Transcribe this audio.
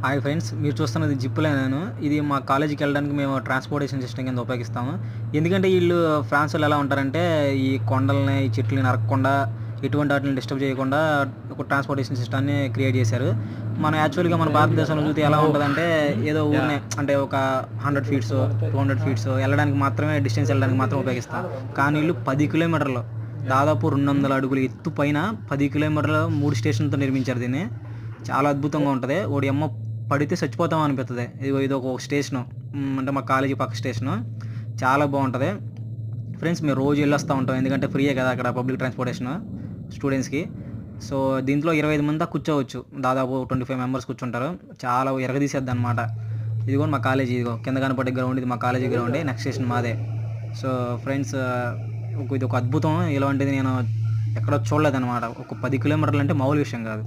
Hi friends, మీరు చూస్తున్నది zip line. ఇది మా కాలేజీకి వెళ్ళడానికి మేము ట్రాన్స్పోర్టేషన్ సిస్టమ్ కింద ఉపయోగిస్తాము. ఎందుకంటే వీళ్ళు ఫ్రాన్స్ వాళ్ళు ఎలా ఉంటారంటే ఈ కొండలని, ఈ చెట్లని నరకకుండా, ఎటువంటి వాటిని డిస్టర్బ్ చేయకుండా ఒక ట్రాన్స్పోర్టేషన్ సిస్టమ్ని క్రియేట్ చేశారు. మనం యాక్చువల్గా మన భారతదేశంలో చూస్తే ఎలా ఉంటుందంటే ఏదో ఊరినే అంటే ఒక 100 ఫీట్స్, 200 ఫీట్స్ వెళ్ళడానికి మాత్రమే, డిస్టెన్స్ వెళ్ళడానికి మాత్రం ఉపయోగిస్తాం. కానీ వీళ్ళు 10 కిలోమీటర్లు, దాదాపు 200 అడుగులు ఎత్తు పైన 10 కిలోమీటర్లు 3 స్టేషన్లతో నిర్మించారు దీన్ని. చాలా అద్భుతంగా ఉంటుంది. ఓడి అమ్మ పడితే చచ్చిపోతాం అనిపిస్తుంది. ఇది ఒక స్టేషను, అంటే మా కాలేజీ పక్క స్టేషను. చాలా బాగుంటుంది ఫ్రెండ్స్. మేము రోజు వెళ్ళొస్తూ ఉంటాం, ఎందుకంటే ఫ్రీయే కదా అక్కడ పబ్లిక్ ట్రాన్స్పోర్టేషన్ స్టూడెంట్స్కి. సో దీంట్లో 25 మంది దాకా కూర్చోవచ్చు, దాదాపు 25 మెంబర్స్ కూర్చుంటారు. చాలా ఎరగదీసేద్ది అనమాట. ఇది కూడా మా కాలేజీ, ఇదిగో కింద కనపడే గ్రౌండ్, ఇది మా కాలేజీ గ్రౌండ్. నెక్స్ట్ స్టేషన్ మాదే. సో ఫ్రెండ్స్, ఇది ఒక అద్భుతం. ఇలాంటిది నేను ఎక్కడో చూడలేదన్నమాట. ఒక 10 కిలోమీటర్లు అంటే మామూలు విషయం కాదు.